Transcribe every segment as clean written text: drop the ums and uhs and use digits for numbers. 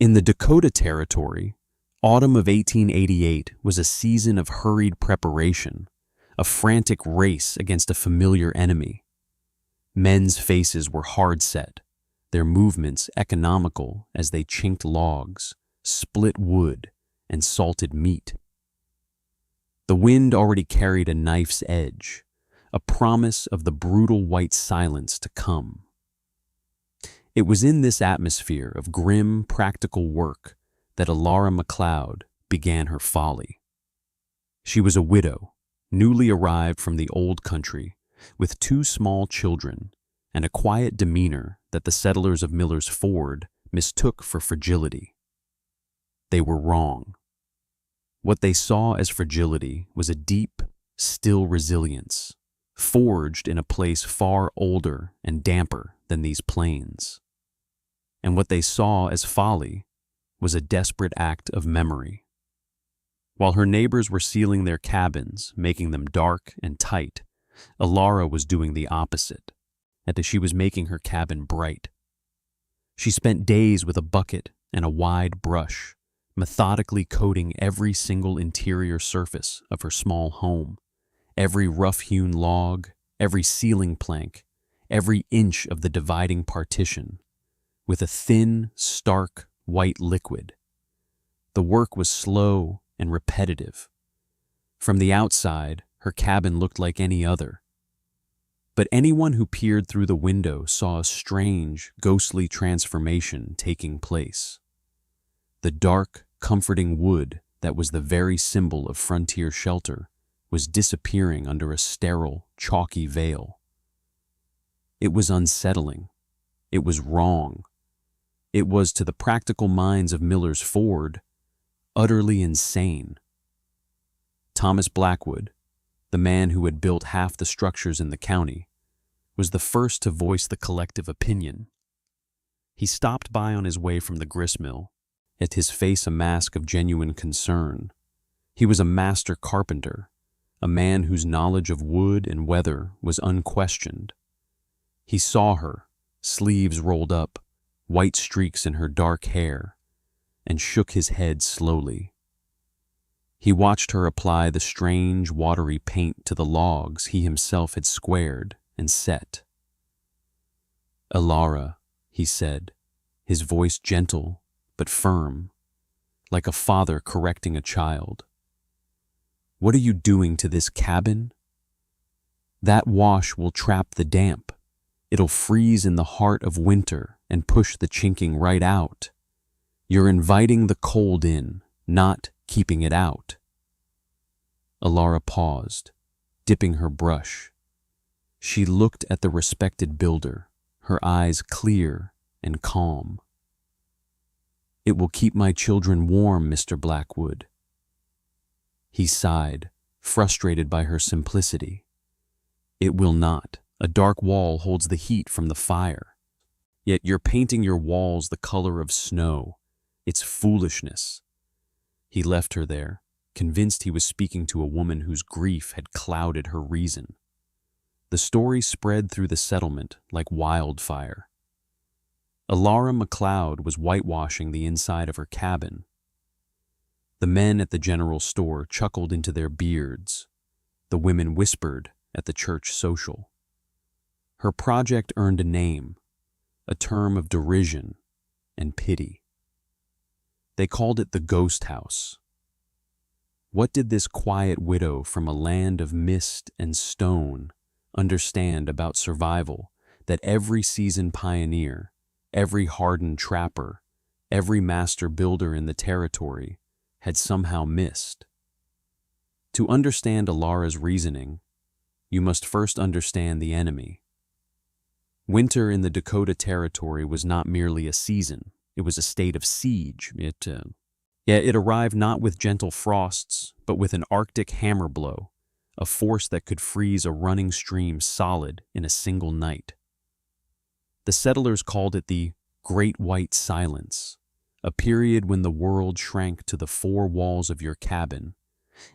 In the Dakota Territory, autumn of 1888 was a season of hurried preparation, a frantic race against a familiar enemy. Men's faces were hard-set, their movements economical as they chinked logs, split wood, and salted meat. The wind already carried a knife's edge, a promise of the brutal white silence to come. It was in this atmosphere of grim, practical work that Alara MacLeod began her folly. She was a widow, newly arrived from the old country, with 2 small children and a quiet demeanor that the settlers of Miller's Ford mistook for fragility. They were wrong. What they saw as fragility was a deep, still resilience, forged in a place far older and damper than these plains. And what they saw as folly was a desperate act of memory. While her neighbors were sealing their cabins, making them dark and tight, Alara was doing the opposite, and she was making her cabin bright. She spent days with a bucket and a wide brush, methodically coating every single interior surface of her small home, every rough-hewn log, every ceiling plank, every inch of the dividing partition, with a thin, stark, white liquid. The work was slow and repetitive. From the outside, her cabin looked like any other. But anyone who peered through the window saw a strange, ghostly transformation taking place. The dark, comforting wood that was the very symbol of frontier shelter was disappearing under a sterile, chalky veil. It was unsettling. It was wrong. It was, to the practical minds of Miller's Ford, utterly insane. Thomas Blackwood, the man who had built half the structures in the county, was the first to voice the collective opinion. He stopped by on his way from the gristmill, at his face a mask of genuine concern. He was a master carpenter, a man whose knowledge of wood and weather was unquestioned. He saw her, sleeves rolled up, white streaks in her dark hair, and shook his head slowly. He watched her apply the strange, watery paint to the logs he himself had squared and set. "Alara," he said, his voice gentle but firm, like a father correcting a child. "What are you doing to this cabin? That wash will trap the damp. It'll freeze in the heart of winter and push the chinking right out. You're inviting the cold in, not keeping it out." Alara paused, dipping her brush. She looked at the respected builder, her eyes clear and calm. "It will keep my children warm, Mr. Blackwood." He sighed, frustrated by her simplicity. "It will not. A dark wall holds the heat from the fire. Yet you're painting your walls the color of snow. It's foolishness." He left her there, convinced he was speaking to a woman whose grief had clouded her reason. The story spread through the settlement like wildfire. Alara MacLeod was whitewashing the inside of her cabin. The men at the general store chuckled into their beards. The women whispered at the church social. Her project earned a name, a term of derision and pity. They called it the Ghost House. What did this quiet widow from a land of mist and stone understand about survival that every seasoned pioneer, every hardened trapper, every master builder in the territory had somehow missed? To understand Alara's reasoning, you must first understand the enemy. Winter in the Dakota Territory was not merely a season, it was a state of siege. It arrived not with gentle frosts, but with an Arctic hammer blow, a force that could freeze a running stream solid in a single night. The settlers called it the Great White Silence, a period when the world shrank to the 4 walls of your cabin,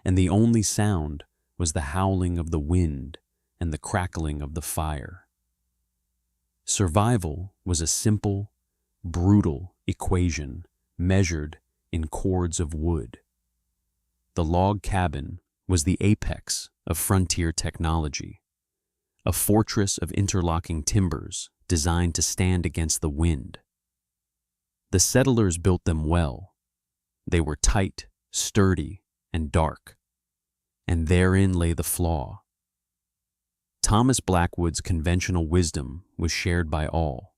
and the only sound was the howling of the wind and the crackling of the fire. Survival was a simple, brutal equation measured in cords of wood. The log cabin was the apex of frontier technology, a fortress of interlocking timbers designed to stand against the wind. The settlers built them well. They were tight, sturdy, and dark, and therein lay the flaw. Thomas Blackwood's conventional wisdom was shared by all.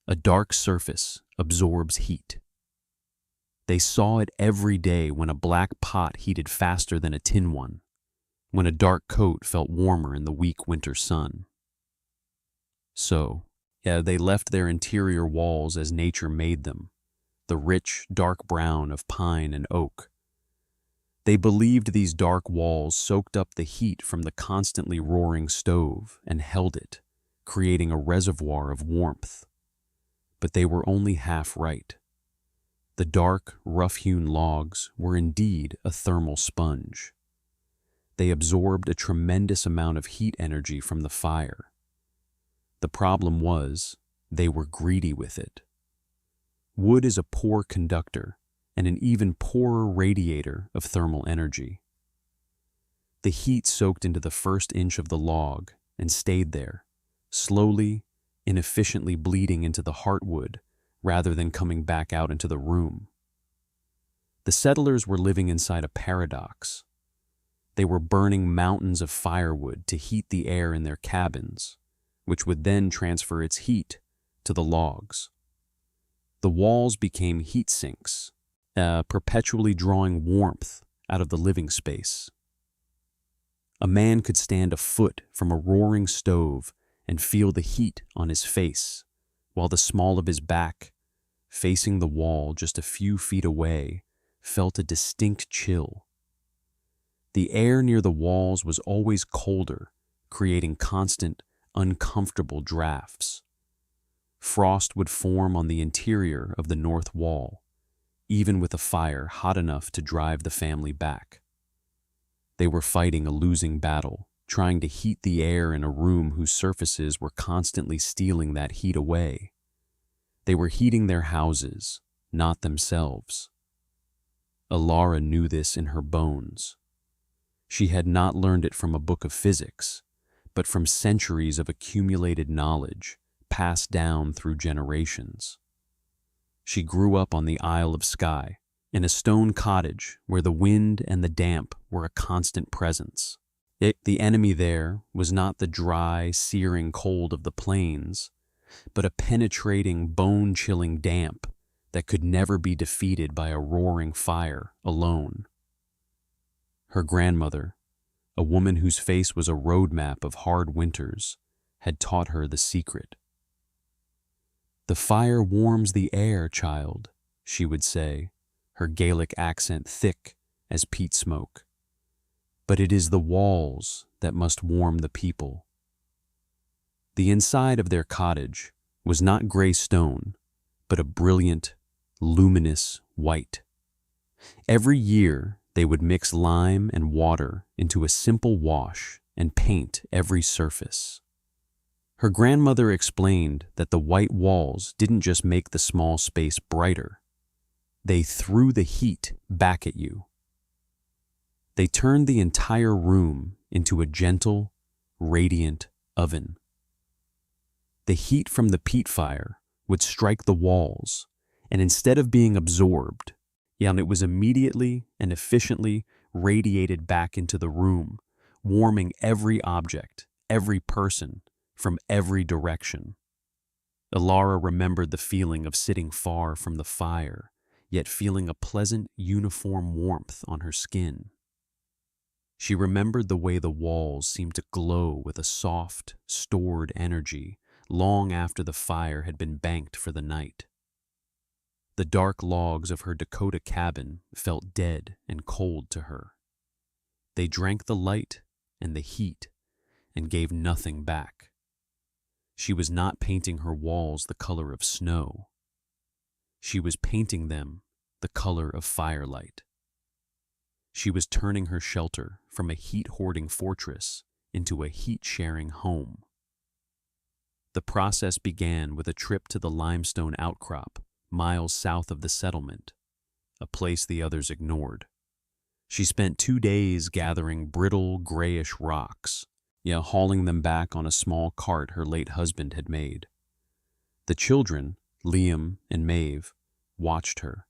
A dark surface absorbs heat. They saw it every day when a black pot heated faster than a tin one, when a dark coat felt warmer in the weak winter sun. So, they left their interior walls as nature made them, the rich, dark brown of pine and oak. They believed these dark walls soaked up the heat from the constantly roaring stove and held it, creating a reservoir of warmth. But they were only half right. The dark, rough-hewn logs were indeed a thermal sponge. They absorbed a tremendous amount of heat energy from the fire. The problem was, they were greedy with it. Wood is a poor conductor and an even poorer radiator of thermal energy. The heat soaked into the first inch of the log and stayed there, slowly, inefficiently bleeding into the heartwood rather than coming back out into the room. The settlers were living inside a paradox. They were burning mountains of firewood to heat the air in their cabins, which would then transfer its heat to the logs. The walls became heat sinks, perpetually drawing warmth out of the living space. A man could stand a foot from a roaring stove and feel the heat on his face, while the small of his back, facing the wall just a few feet away, felt a distinct chill. The air near the walls was always colder, creating constant, uncomfortable drafts. Frost would form on the interior of the north wall, even with a fire hot enough to drive the family back. They were fighting a losing battle, trying to heat the air in a room whose surfaces were constantly stealing that heat away. They were heating their houses, not themselves. Alara knew this in her bones. She had not learned it from a book of physics, but from centuries of accumulated knowledge passed down through generations. She grew up on the Isle of Skye, in a stone cottage where the wind and the damp were a constant presence. The enemy there was not the dry, searing cold of the plains, but a penetrating, bone-chilling damp that could never be defeated by a roaring fire alone. Her grandmother, a woman whose face was a roadmap of hard winters, had taught her the secret. "The fire warms the air, child," she would say, her Gaelic accent thick as peat smoke. "But it is the walls that must warm the people." The inside of their cottage was not gray stone, but a brilliant, luminous white. Every year, they would mix lime and water into a simple wash and paint every surface. Her grandmother explained that the white walls didn't just make the small space brighter. They threw the heat back at you. They turned the entire room into a gentle, radiant oven. The heat from the peat fire would strike the walls, and instead of being absorbed, it was immediately and efficiently radiated back into the room, warming every object, every person, from every direction. Alara remembered the feeling of sitting far from the fire, yet feeling a pleasant, uniform warmth on her skin. She remembered the way the walls seemed to glow with a soft, stored energy long after the fire had been banked for the night. The dark logs of her Dakota cabin felt dead and cold to her. They drank the light and the heat and gave nothing back. She was not painting her walls the color of snow. She was painting them the color of firelight. She was turning her shelter from a heat-hoarding fortress into a heat-sharing home. The process began with a trip to the limestone outcrop miles south of the settlement, a place the others ignored. She spent 2 days gathering brittle, grayish rocks, hauling them back on a small cart her late husband had made. The children, Liam and Maeve, watched her,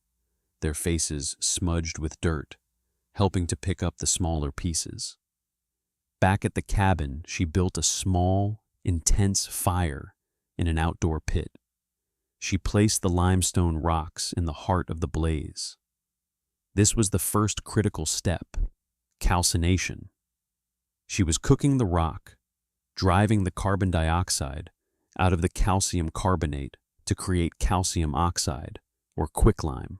their faces smudged with dirt, helping to pick up the smaller pieces. Back at the cabin, she built a small, intense fire in an outdoor pit. She placed the limestone rocks in the heart of the blaze. This was the first critical step, calcination. She was cooking the rock, driving the carbon dioxide out of the calcium carbonate to create calcium oxide, or quicklime.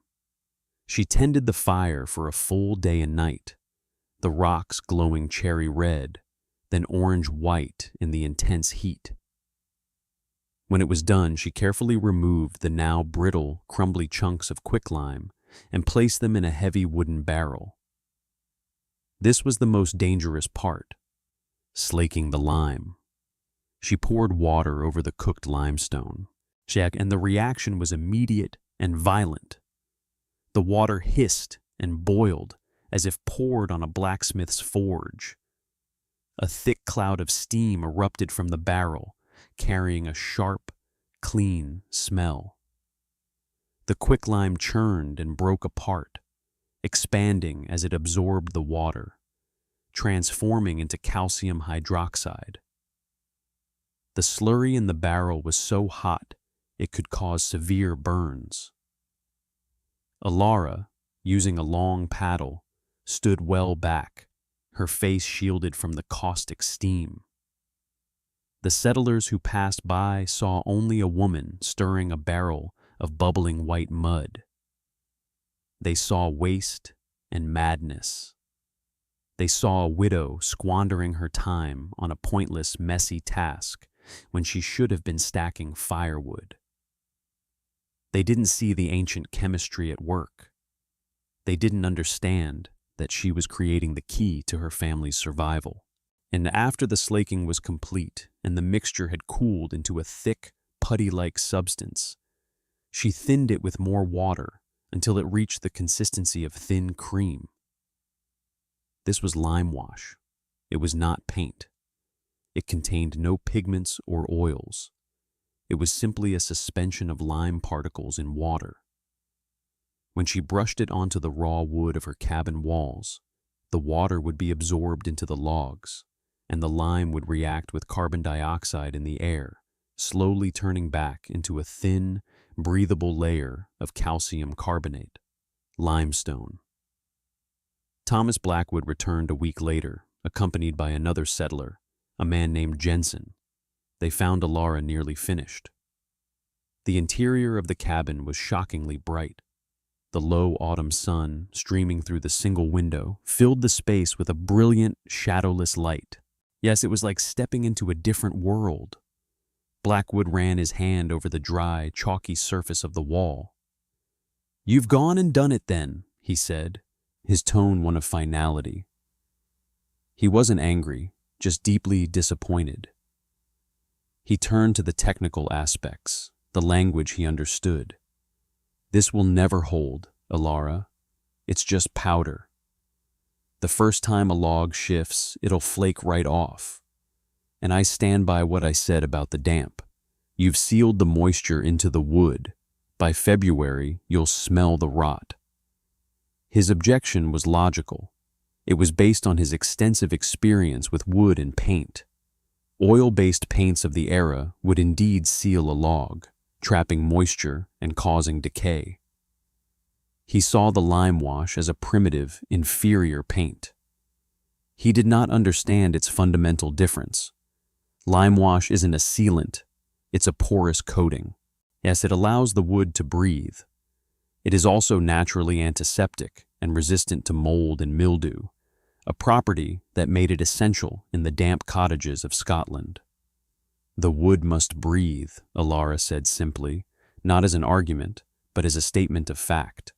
She tended the fire for a full day and night, the rocks glowing cherry red, then orange-white in the intense heat. When it was done, she carefully removed the now brittle, crumbly chunks of quicklime and placed them in a heavy wooden barrel. This was the most dangerous part, slaking the lime. She poured water over the cooked limestone, and the reaction was immediate and violent. The water hissed and boiled as if poured on a blacksmith's forge. A thick cloud of steam erupted from the barrel, carrying a sharp, clean smell. The quicklime churned and broke apart, expanding as it absorbed the water, transforming into calcium hydroxide. The slurry in the barrel was so hot it could cause severe burns. Alara, using a long paddle, stood well back, her face shielded from the caustic steam. The settlers who passed by saw only a woman stirring a barrel of bubbling white mud. They saw waste and madness. They saw a widow squandering her time on a pointless, messy task when she should have been stacking firewood. They didn't see the ancient chemistry at work. They didn't understand that she was creating the key to her family's survival. And after the slaking was complete and the mixture had cooled into a thick, putty-like substance, she thinned it with more water until it reached the consistency of thin cream. This was lime wash. It was not paint. It contained no pigments or oils. It was simply a suspension of lime particles in water. When she brushed it onto the raw wood of her cabin walls, the water would be absorbed into the logs, and the lime would react with carbon dioxide in the air, slowly turning back into a thin, breathable layer of calcium carbonate, limestone. Thomas Blackwood returned a week later, accompanied by another settler, a man named Jensen. They found Alara nearly finished. The interior of the cabin was shockingly bright. The low autumn sun, streaming through the single window, filled the space with a brilliant, shadowless light. Yes, it was like stepping into a different world. Blackwood ran his hand over the dry, chalky surface of the wall. "You've gone and done it then," he said, his tone one of finality. He wasn't angry, just deeply disappointed. He turned to the technical aspects, the language he understood. "This will never hold, Alara. It's just powder. The first time a log shifts, it'll flake right off. And I stand by what I said about the damp. You've sealed the moisture into the wood. By February, you'll smell the rot." His objection was logical. It was based on his extensive experience with wood and paint. Oil-based paints of the era would indeed seal a log, trapping moisture and causing decay. He saw the lime wash as a primitive, inferior paint. He did not understand its fundamental difference. Lime wash isn't a sealant, it's a porous coating. Yes, it allows the wood to breathe. It is also naturally antiseptic and resistant to mold and mildew, a property that made it essential in the damp cottages of Scotland. "The wood must breathe," Alara said simply, not as an argument, but as a statement of fact.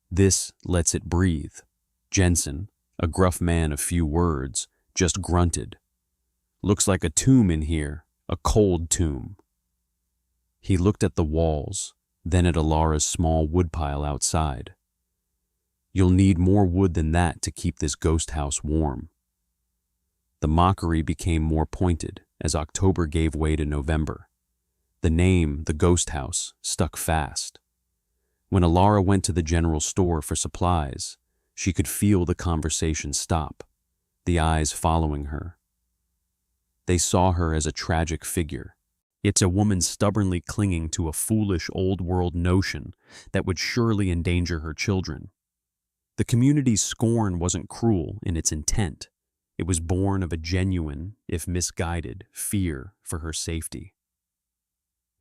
"This lets it breathe." Jensen, a gruff man of few words, just grunted. "Looks like a tomb in here, a cold tomb." He looked at the walls, then at Alara's small woodpile outside. "You'll need more wood than that to keep this ghost house warm." The mockery became more pointed as October gave way to November. The name, the ghost house, stuck fast. When Alara went to the general store for supplies, she could feel the conversation stop, the eyes following her. They saw her as a tragic figure. It's a woman stubbornly clinging to a foolish old-world notion that would surely endanger her children. The community's scorn wasn't cruel in its intent. It was born of a genuine, if misguided, fear for her safety.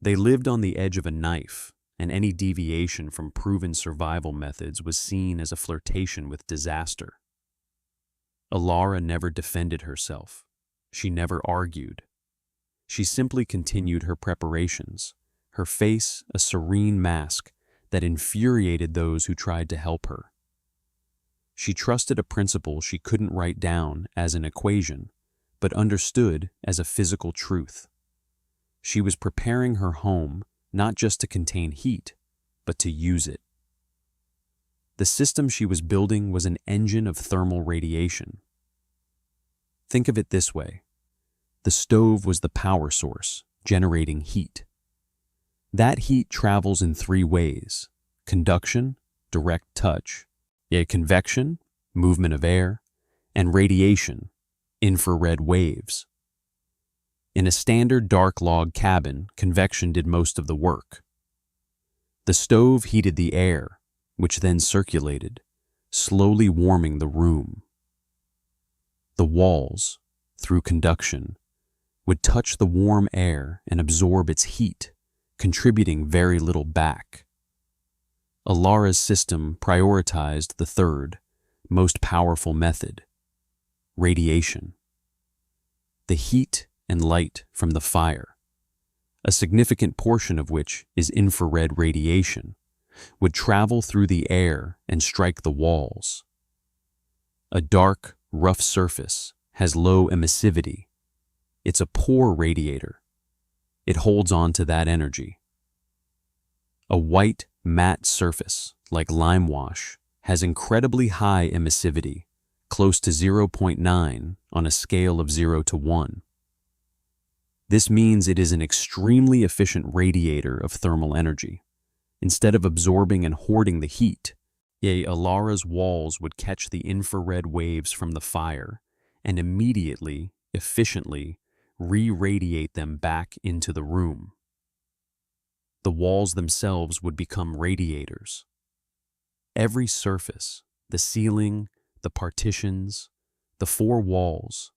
They lived on the edge of a knife, and any deviation from proven survival methods was seen as a flirtation with disaster. Alara never defended herself. She never argued. She simply continued her preparations, her face a serene mask that infuriated those who tried to help her. She trusted a principle she couldn't write down as an equation, but understood as a physical truth. She was preparing her home not just to contain heat, but to use it. The system she was building was an engine of thermal radiation. Think of it this way. The stove was the power source, generating heat. That heat travels in three ways: conduction, direct touch, convection, movement of air, and radiation, infrared waves. In a standard dark log cabin, convection did most of the work. The stove heated the air, which then circulated, slowly warming the room. The walls, through conduction, would touch the warm air and absorb its heat, contributing very little back. Alara's system prioritized the third, most powerful method: radiation. The heat and light from the fire, a significant portion of which is infrared radiation, would travel through the air and strike the walls. A dark, rough surface has low emissivity. It's a poor radiator. It holds on to that energy. A white, matte surface, like lime wash, has incredibly high emissivity, close to 0.9 on a scale of 0 to 1. This means it is an extremely efficient radiator of thermal energy. Instead of absorbing and hoarding the heat, Alara's walls would catch the infrared waves from the fire and immediately, efficiently, re-radiate them back into the room. The walls themselves would become radiators. Every surface, the ceiling, the partitions, the four walls,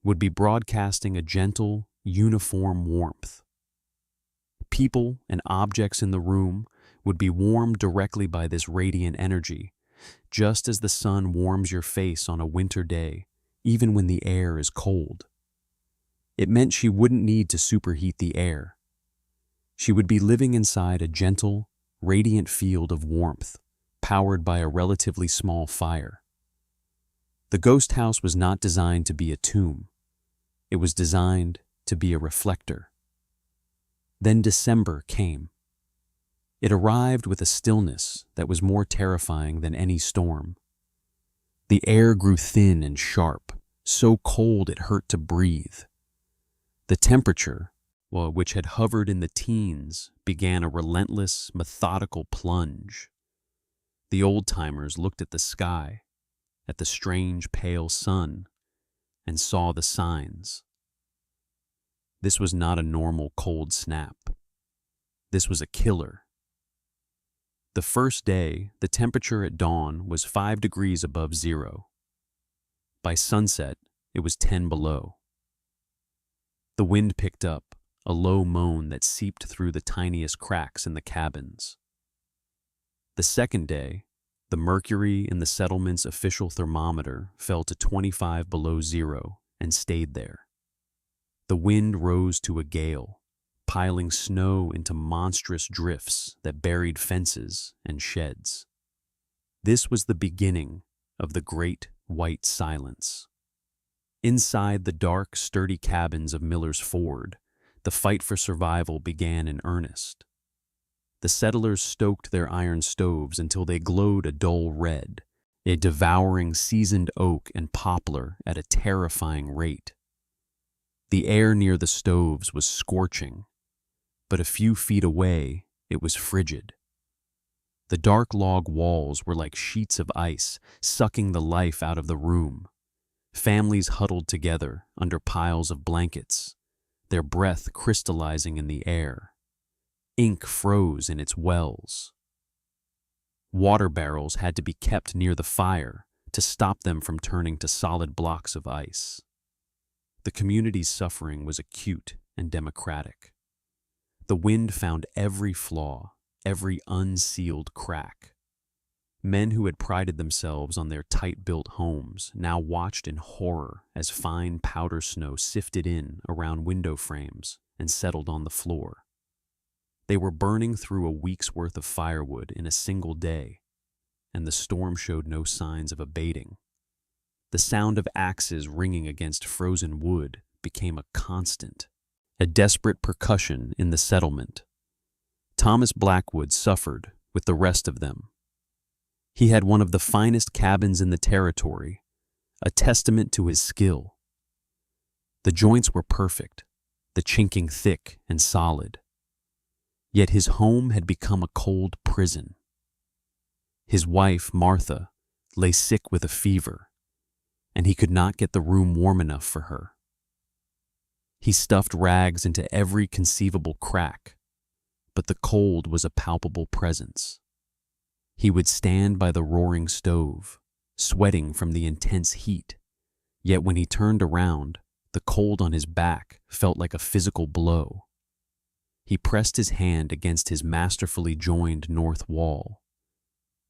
would be broadcasting a gentle, uniform warmth. People and objects in the room would be warmed directly by this radiant energy, just as the sun warms your face on a winter day, even when the air is cold. It meant she wouldn't need to superheat the air. She would be living inside a gentle, radiant field of warmth, powered by a relatively small fire. The ghost house was not designed to be a tomb. It was designed to be a reflector. Then December came. It arrived with a stillness that was more terrifying than any storm. The air grew thin and sharp, so cold it hurt to breathe. The temperature, which had hovered in the teens, began a relentless, methodical plunge. The old-timers looked at the sky, at the strange pale sun, and saw the signs. This was not a normal cold snap. This was a killer. The first day, the temperature at dawn was 5 degrees above zero. By sunset, it was 10 below. The wind picked up, a low moan that seeped through the tiniest cracks in the cabins. The second day, the mercury in the settlement's official thermometer fell to 25 below zero and stayed there. The wind rose to a gale, piling snow into monstrous drifts that buried fences and sheds. This was the beginning of the Great White Silence. Inside the dark, sturdy cabins of Miller's Ford, the fight for survival began in earnest. The settlers stoked their iron stoves until they glowed a dull red, devouring seasoned oak and poplar at a terrifying rate. The air near the stoves was scorching, but a few feet away it was frigid. The dark log walls were like sheets of ice, sucking the life out of the room. Families huddled together under piles of blankets, their breath crystallizing in the air. Ink froze in its wells. Water barrels had to be kept near the fire to stop them from turning to solid blocks of ice. The community's suffering was acute and democratic. The wind found every flaw, every unsealed crack. Men who had prided themselves on their tight-built homes now watched in horror as fine powder snow sifted in around window frames and settled on the floor. They were burning through a week's worth of firewood in a single day, and the storm showed no signs of abating. The sound of axes ringing against frozen wood became a constant, a desperate percussion in the settlement. Thomas Blackwood suffered with the rest of them. He had one of the finest cabins in the territory, a testament to his skill. The joints were perfect, the chinking thick and solid. Yet his home had become a cold prison. His wife, Martha, lay sick with a fever, and he could not get the room warm enough for her. He stuffed rags into every conceivable crack, but the cold was a palpable presence. He would stand by the roaring stove, sweating from the intense heat, yet when he turned around, the cold on his back felt like a physical blow. He pressed his hand against his masterfully joined north wall.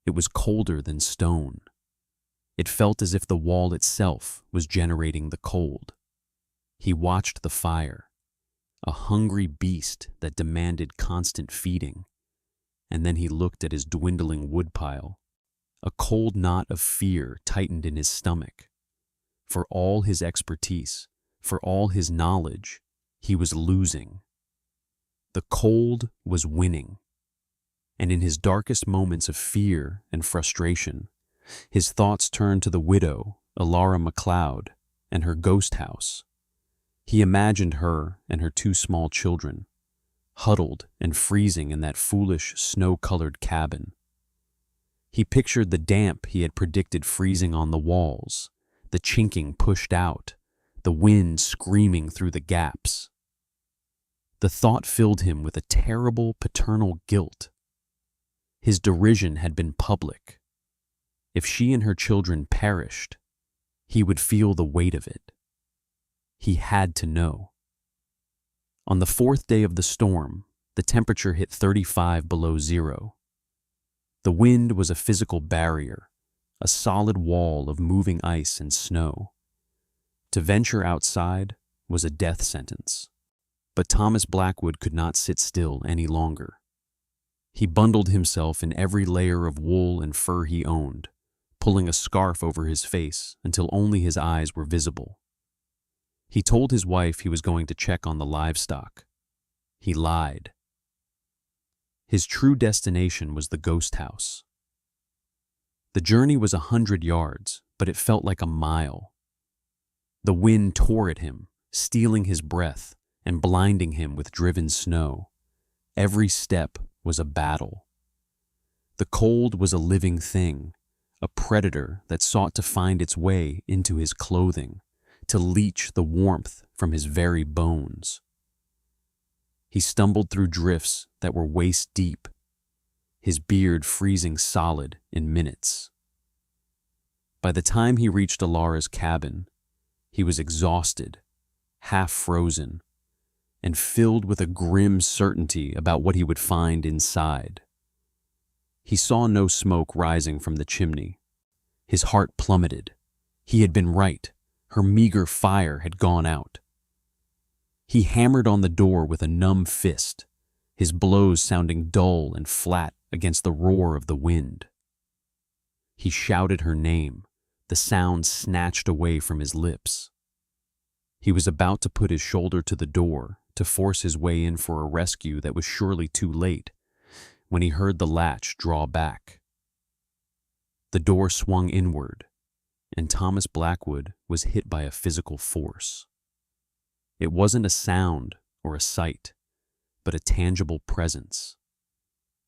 It was colder than stone. It felt as if the wall itself was generating the cold. He watched the fire, a hungry beast that demanded constant feeding, and then he looked at his dwindling woodpile. A cold knot of fear tightened in his stomach. For all his expertise, for all his knowledge, he was losing. The cold was winning, and in his darkest moments of fear and frustration, his thoughts turned to the widow, Alara MacLeod, and her ghost house. He imagined her and her two small children, huddled and freezing in that foolish, snow-colored cabin. He pictured the damp he had predicted freezing on the walls, the chinking pushed out, the wind screaming through the gaps. The thought filled him with a terrible paternal guilt. His derision had been public. If she and her children perished, he would feel the weight of it. He had to know. On the fourth day of the storm, the temperature hit 35 below zero. The wind was a physical barrier, a solid wall of moving ice and snow. To venture outside was a death sentence. But Thomas Blackwood could not sit still any longer. He bundled himself in every layer of wool and fur he owned, pulling a scarf over his face until only his eyes were visible. He told his wife he was going to check on the livestock. He lied. His true destination was the ghost house. The journey was 100 yards, but it felt like a mile. The wind tore at him, stealing his breath and blinding him with driven snow. Every step was a battle. The cold was a living thing, a predator that sought to find its way into his clothing, to leach the warmth from his very bones. He stumbled through drifts that were waist deep, his beard freezing solid in minutes. By the time he reached Alara's cabin, he was exhausted, half frozen, and filled with a grim certainty about what he would find inside. He saw no smoke rising from the chimney. His heart plummeted. He had been right. Her meager fire had gone out. He hammered on the door with a numb fist, his blows sounding dull and flat against the roar of the wind. He shouted her name, the sound snatched away from his lips. He was about to put his shoulder to the door to force his way in for a rescue that was surely too late, when he heard the latch draw back. The door swung inward, and Thomas Blackwood was hit by a physical force. It wasn't a sound or a sight, but a tangible presence.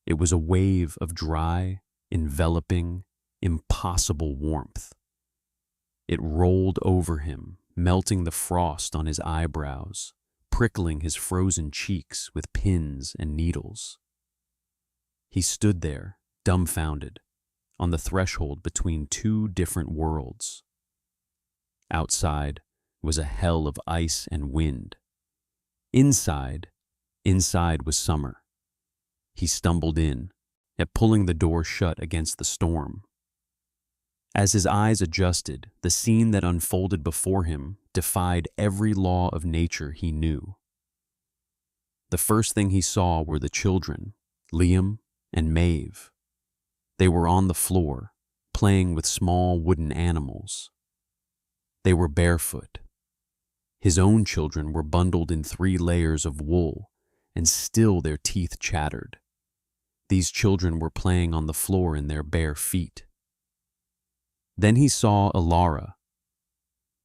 It was a wave of dry, enveloping, impossible warmth. It rolled over him, melting the frost on his eyebrows, prickling his frozen cheeks with pins and needles. He stood there, dumbfounded, on the threshold between two different worlds. Outside was a hell of ice and wind. Inside was summer. He stumbled in, yet pulling the door shut against the storm. As his eyes adjusted, the scene that unfolded before him defied every law of nature he knew. The first thing he saw were the children, Liam and Maeve. They were on the floor, playing with small wooden animals. They were barefoot. His own children were bundled in 3 layers of wool, and still their teeth chattered. These children were playing on the floor in their bare feet. Then he saw Alara.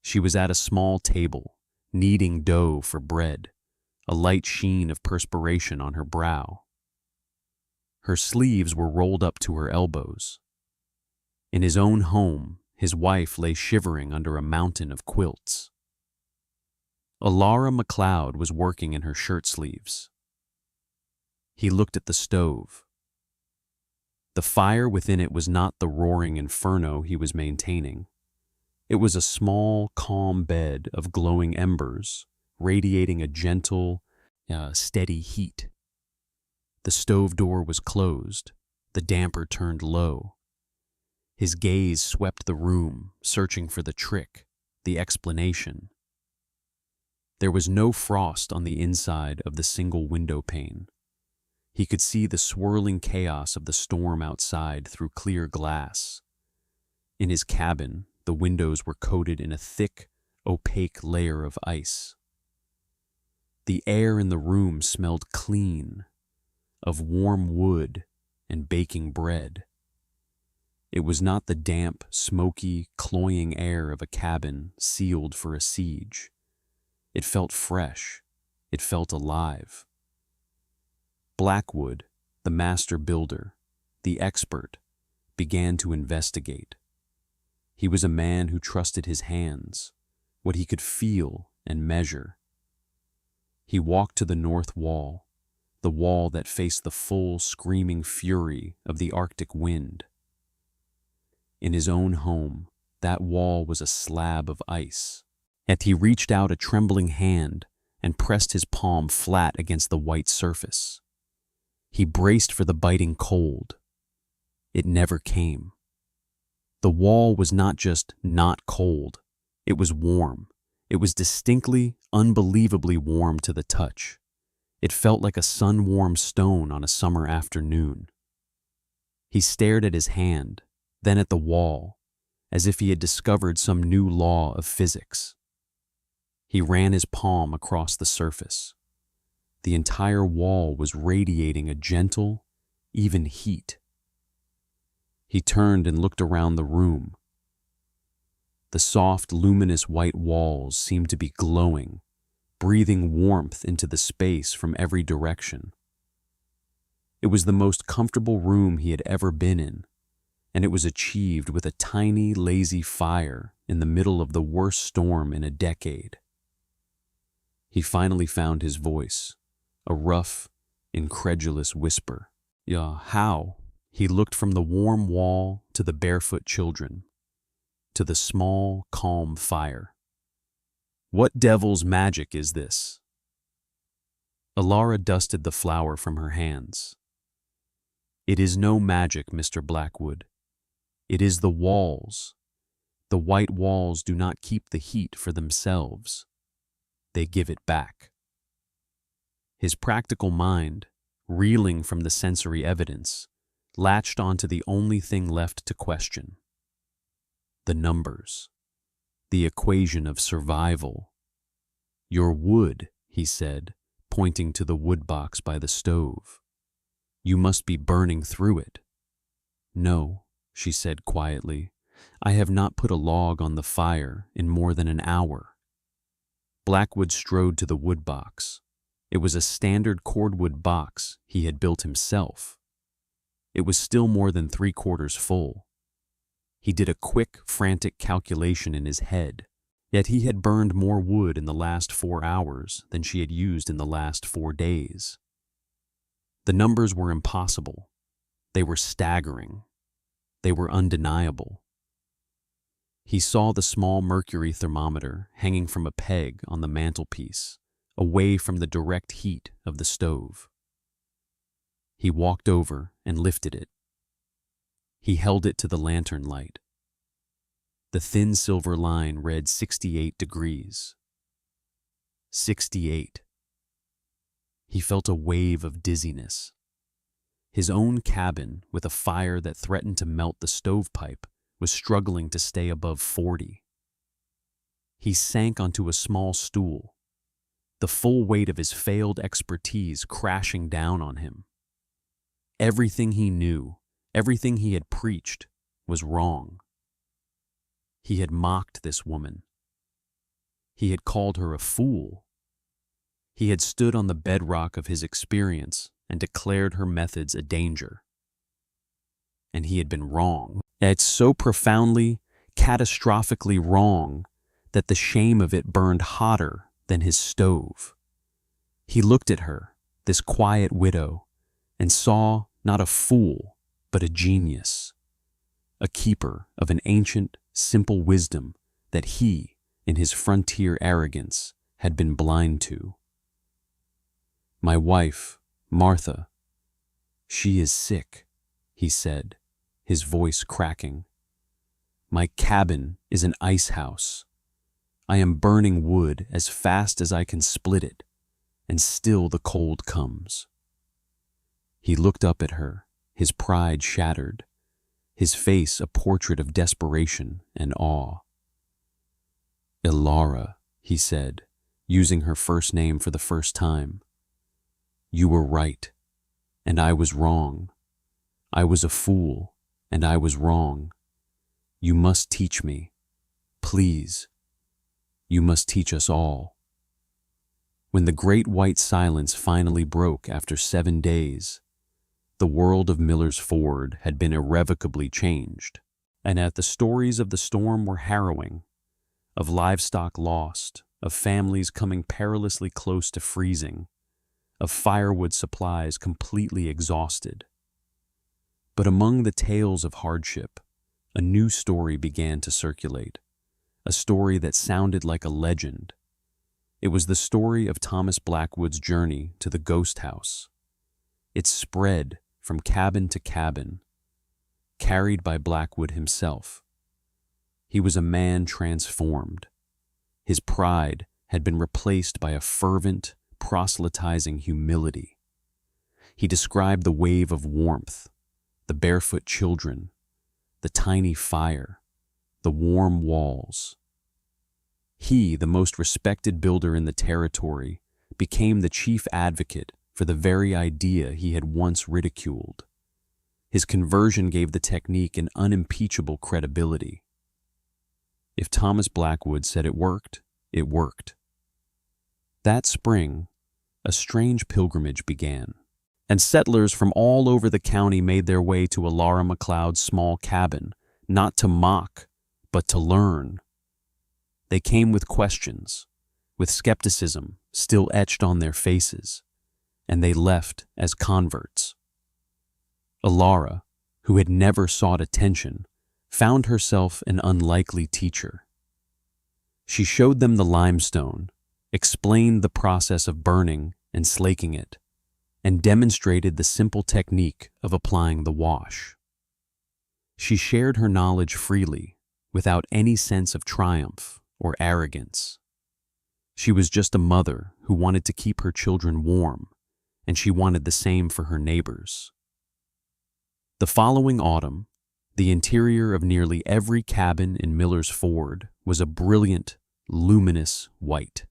She was at a small table, kneading dough for bread, a light sheen of perspiration on her brow. Her sleeves were rolled up to her elbows. In his own home, his wife lay shivering under a mountain of quilts. Alara MacLeod was working in her shirt sleeves. He looked at the stove. The fire within it was not the roaring inferno he was maintaining. It was a small, calm bed of glowing embers, radiating a gentle, steady heat. The stove door was closed, the damper turned low. His gaze swept the room, searching for the trick, the explanation. There was no frost on the inside of the single window pane. He could see the swirling chaos of the storm outside through clear glass. In his cabin, the windows were coated in a thick, opaque layer of ice. The air in the room smelled clean, of warm wood and baking bread. It was not the damp, smoky, cloying air of a cabin sealed for a siege. It felt fresh. It felt alive. Blackwood, the master builder, the expert, began to investigate. He was a man who trusted his hands, what he could feel and measure. He walked to the north wall, the wall that faced the full, screaming fury of the Arctic wind. In his own home, that wall was a slab of ice, yet he reached out a trembling hand and pressed his palm flat against the white surface. He braced for the biting cold. It never came. The wall was not just not cold, it was warm. It was distinctly, unbelievably warm to the touch. It felt like a sun-warmed stone on a summer afternoon. He stared at his hand, then at the wall, as if he had discovered some new law of physics. He ran his palm across the surface. The entire wall was radiating a gentle, even heat. He turned and looked around the room. The soft, luminous white walls seemed to be glowing, breathing warmth into the space from every direction. It was the most comfortable room he had ever been in, and it was achieved with a tiny, lazy fire in the middle of the worst storm in a decade. He finally found his voice, a rough, incredulous whisper. "Yeah, how?" He looked from the warm wall to the barefoot children, to the small, calm fire. "What devil's magic is this?" Alara dusted the flour from her hands. "It is no magic, Mr. Blackwood. It is the walls. The white walls do not keep the heat for themselves. They give it back." His practical mind, reeling from the sensory evidence, latched onto the only thing left to question. The numbers. The equation of survival. "Your wood," he said, pointing to the wood box by the stove. You must be burning through it." "No," she said quietly. "I have not put a log on the fire in more than an hour." Blackwood strode to the wood box. It was a standard cordwood box he had built himself. It was still more than 3/4 full. He did a quick, frantic calculation in his head, yet he had burned more wood in the last 4 hours than she had used in the last 4 days. The numbers were impossible. They were staggering. They were undeniable. He saw the small mercury thermometer hanging from a peg on the mantelpiece, away from the direct heat of the stove. He walked over and lifted it. He held it to the lantern light. The thin silver line read 68 degrees. 68. He felt a wave of dizziness. His own cabin, with a fire that threatened to melt the stovepipe, was struggling to stay above 40. He sank onto a small stool, the full weight of his failed expertise crashing down on him. Everything he knew, everything he had preached, was wrong. He had mocked this woman. He had called her a fool. He had stood on the bedrock of his experience and declared her methods a danger. And he had been wrong. It's so profoundly, catastrophically wrong that the shame of it burned hotter than his stove. He looked at her, this quiet widow, and saw not a fool, but a genius, a keeper of an ancient, simple wisdom that he, in his frontier arrogance, had been blind to. "My wife, Martha, she is sick," he said, his voice cracking. "My cabin is an ice house. I am burning wood as fast as I can split it, and still the cold comes." He looked up at her, his pride shattered, his face a portrait of desperation and awe. "Ilara," he said, using her first name for the first time. "You were right, and I was wrong. I was a fool, and I was wrong. You must teach me. Please. You must teach us all." When the great white silence finally broke after 7 days, the world of Miller's Ford had been irrevocably changed, and the stories of the storm were harrowing, of livestock lost, of families coming perilously close to freezing, of firewood supplies completely exhausted. But among the tales of hardship, a new story began to circulate, a story that sounded like a legend. It was the story of Thomas Blackwood's journey to the ghost house. It spread from cabin to cabin, carried by Blackwood himself. He was a man transformed. His pride had been replaced by a fervent, proselytizing humility. He described the wave of warmth, the barefoot children, the tiny fire, the warm walls. He, the most respected builder in the territory, became the chief advocate for the very idea he had once ridiculed. His conversion gave the technique an unimpeachable credibility. If Thomas Blackwood said it worked, it worked. That spring, a strange pilgrimage began, and settlers from all over the county made their way to Ilara McLeod's small cabin, not to mock, but to learn. They came with questions, with skepticism still etched on their faces, and they left as converts. Ilara, who had never sought attention, found herself an unlikely teacher. She showed them the limestone, explained the process of burning and slaking it, and demonstrated the simple technique of applying the wash. She shared her knowledge freely, without any sense of triumph or arrogance. She was just a mother who wanted to keep her children warm, and she wanted the same for her neighbors. The following autumn, the interior of nearly every cabin in Miller's Ford was a brilliant, luminous white.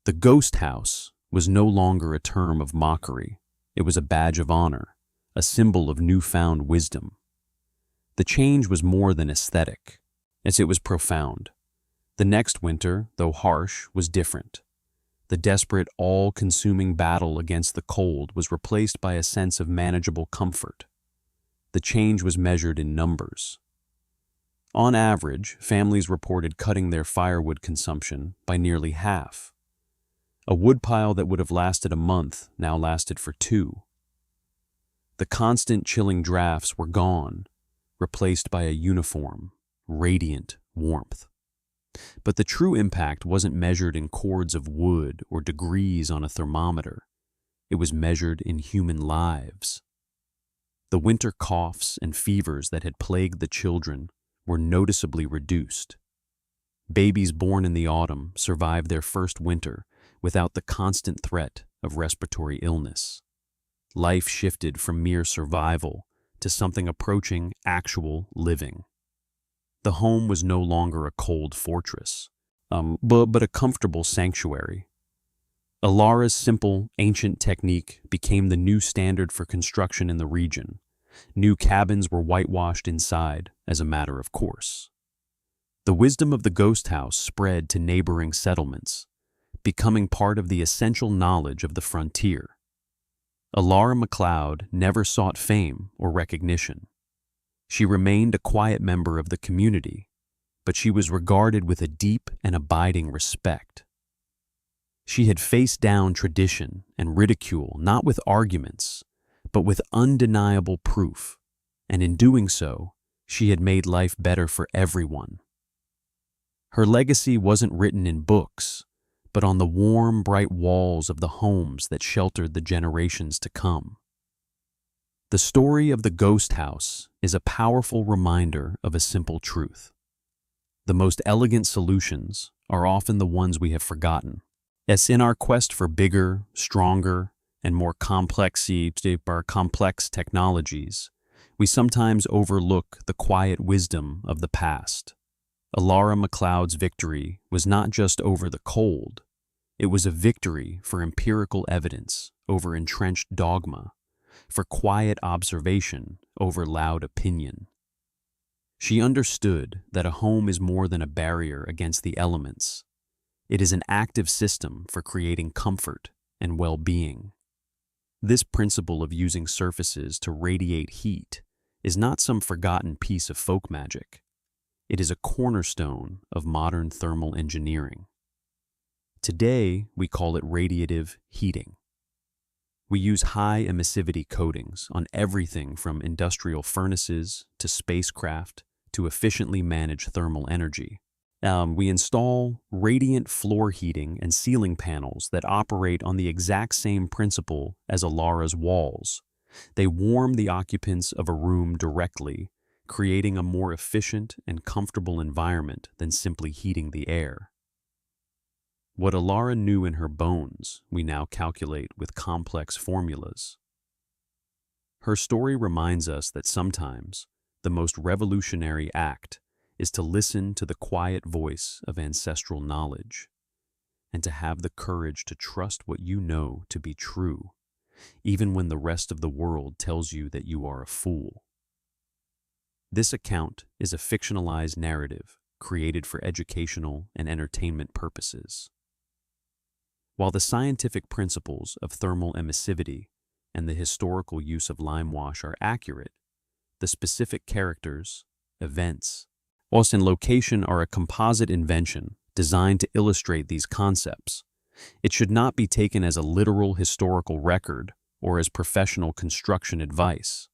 The ghost house was no longer a term of mockery. It was a badge of honor, a symbol of newfound wisdom. The change was more than aesthetic, as it was profound. The next winter, though harsh, was different. The desperate, all-consuming battle against the cold was replaced by a sense of manageable comfort. The change was measured in numbers. On average, families reported cutting their firewood consumption by nearly half. A woodpile that would have lasted a month now lasted for 2. The constant chilling drafts were gone, replaced by a uniform, radiant warmth. But the true impact wasn't measured in cords of wood or degrees on a thermometer. It was measured in human lives. The winter coughs and fevers that had plagued the children were noticeably reduced. Babies born in the autumn survived their first winter without the constant threat of respiratory illness. Life shifted from mere survival to something approaching actual living. The home was no longer a cold fortress, but a comfortable sanctuary. Alara's simple, ancient technique became the new standard for construction in the region. New cabins were whitewashed inside as a matter of course. The wisdom of the ghost house spread to neighboring settlements, becoming part of the essential knowledge of the frontier. Alara MacLeod never sought fame or recognition. She remained a quiet member of the community, but she was regarded with a deep and abiding respect. She had faced down tradition and ridicule not with arguments, but with undeniable proof, and in doing so, she had made life better for everyone. Her legacy wasn't written in books, but on the warm, bright walls of the homes that sheltered the generations to come. The story of the ghost house is a powerful reminder of a simple truth. The most elegant solutions are often the ones we have forgotten. As in our quest for bigger, stronger, and more complex technologies, we sometimes overlook the quiet wisdom of the past. Alara MacLeod's victory was not just over the cold, it was a victory for empirical evidence over entrenched dogma, for quiet observation over loud opinion. She understood that a home is more than a barrier against the elements. It is an active system for creating comfort and well-being. This principle of using surfaces to radiate heat is not some forgotten piece of folk magic. It is a cornerstone of modern thermal engineering. Today, we call it radiative heating. We use high emissivity coatings on everything from industrial furnaces to spacecraft to efficiently manage thermal energy. We install radiant floor heating and ceiling panels that operate on the exact same principle as Alara's walls. They warm the occupants of a room directly, creating a more efficient and comfortable environment than simply heating the air. What Alara knew in her bones, we now calculate with complex formulas. Her story reminds us that sometimes the most revolutionary act is to listen to the quiet voice of ancestral knowledge and to have the courage to trust what you know to be true, even when the rest of the world tells you that you are a fool. This account is a fictionalized narrative created for educational and entertainment purposes. While the scientific principles of thermal emissivity and the historical use of lime wash are accurate, the specific characters, events, and location are a composite invention designed to illustrate these concepts. It should not be taken as a literal historical record or as professional construction advice.